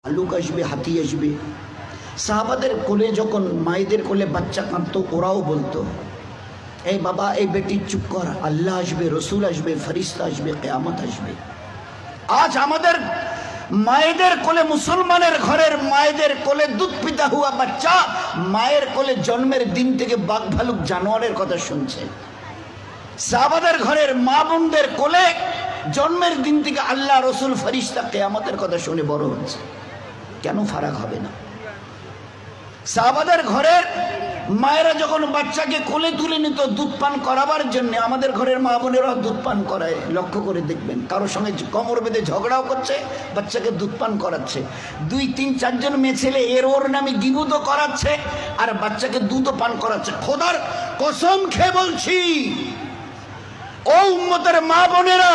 ভালুক আসবে, হাতি আসবে। সাহাবাদের কোলে যখন মায়েদের কোলে বাচ্চা কাঁদতো, ওরাও বলতো, এই বাবা, এই বেটি চুপ কর, আল্লাহ আসবে, রসুল আসবে, ফরিস্তা আসবে, কিয়ামত আসবে। আজ আমাদের মায়েদের কোলে, মুসলমানের ঘরের মায়েদের কোলে দুধ পিতা হুয়া বাচ্চা মায়ের কোলে জন্মের দিন থেকে বাঘ ভালুক জানোয়ারের কথা শুনছে। সাহাবাদের ঘরের মা বোনদের কোলে জন্মের দিন থেকে আল্লাহ, রসুল, ফরিস্তা, কিয়ামতের কথা শুনে বড় হচ্ছে। কেন ফারাক হবে না? সাহাবাদের ঘরের মায়েরা যখন বাচ্চাকে কোলে তুলে নিত দুধ পান করাবার জন্য, আমাদের ঘরের মা বোনেরা দুধ পান করায়। লক্ষ্য করে দেখবেন, কারোর সঙ্গে কোমর বেঁধে ঝগড়াও করছে, বাচ্চাকে দুধ পান করাচ্ছে। 2, 3, 4 জন মেয়ে ছেলে এর ওর নামে গিবুদও করাচ্ছে, আর বাচ্চাকে দুধও পান করাচ্ছে। খোদার কসম খেয়ে বলছি, ও উম্মতের মা বোনেরা,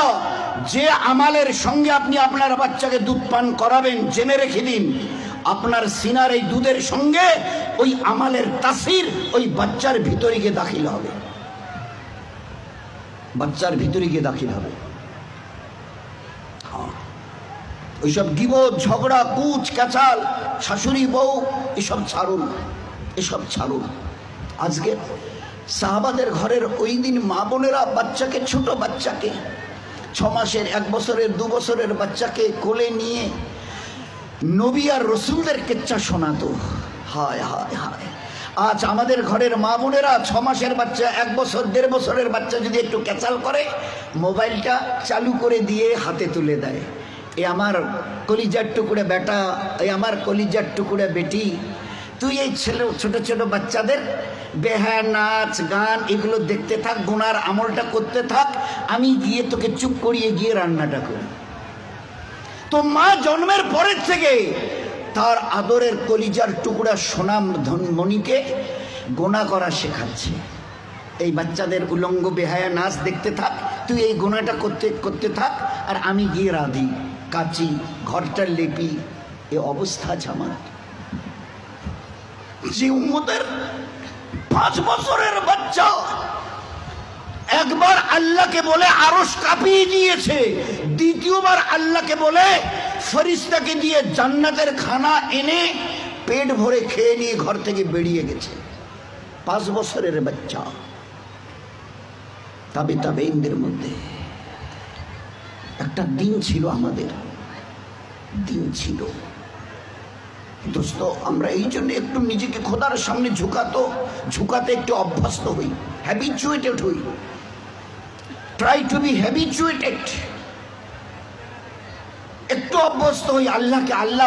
যে আমালের সঙ্গে আপনি আপনার বাচ্চাকে দুধ পান করাবেন, জেনে রেখে দিন, আপনার সিনার এই দুধের সঙ্গে ওই আমালের তাসির ওই বাচ্চার ভিতরে গিয়ে দাখিল হবে, বাচ্চার ভিতরে গিয়ে দাখিল হবে। ওইসব গিবত, ঝগড়া, কুচ কাচাল, শাশুড়ি বউ, এসব ছাড়ুন, এসব ছাড়ুন। আজকে সাহাবাদের ঘরের ওই দিন মা বোনেরা বাচ্চাকে, ছোট বাচ্চাকে, 6 মাসের, 1 বছরের, 2 বছরের বাচ্চাকে কোলে নিয়ে নবী আর রসুলদের কিচ্ছা শোনাতো। হায় হায় হায়! আজ আমাদের ঘরের মা বোনেরা 6 মাসের বাচ্চা, 1 বছর, 1.5 বছরের বাচ্চা যদি একটু ক্যাচাল করে, মোবাইলটা চালু করে দিয়ে হাতে তুলে দেয়। এ আমার কলিজার টুকরে বেটা, এই আমার কলিজার টুকরে বেটি, তুই এই ছেলে ছোট ছোট বাচ্চাদের বেহায়া নাচ গান এগুলো দেখতে থাক, গুনার আমলটা করতে থাক, আমি গিয়ে তোকে চুপ করিয়ে গিয়ে রান্নাটা করি। তো মা জন্মের পরের থেকে তার আদরের কলিজার টুকরা সোনাম ধনমণিকে গোনা করা শেখাচ্ছে। এই বাচ্চাদের উলঙ্গ বেহায়া নাচ দেখতে থাক, তুই এই গোনাটা করতে করতে থাক, আর আমি গিয়ে রাঁধি, কাচি, ঘরটা লেপি। এ অবস্থা আছে আমার। যে উম্মতের 5 বছরের বাচ্চা একবার আল্লাহকে বলে আরশ কাঁপিয়ে দিয়েছে, দ্বিতীয়বার আল্লাহকে বলে ফেরেশতাকে দিয়ে জান্নাতের খানা এনে পেট ভরে খেয়ে নিয়ে ঘর থেকে বেরিয়ে গেছে। 5 বছরের বাচ্চা। তাবেঈনদের মধ্যে একটা দিন ছিল, আমাদের দিন ছিল। দোস্ত, আমরা এই জন্য একটু নিজেকে খোদার সামনে ঝুঁকাতে একটু অভ্যস্ত হই, হ্যাবিচুয়েটেড হই। ট্রাই টু বি হ্যাবিচুয়েটেড, একটু অভ্যস্ত হই। আল্লাহকে আল্লাহ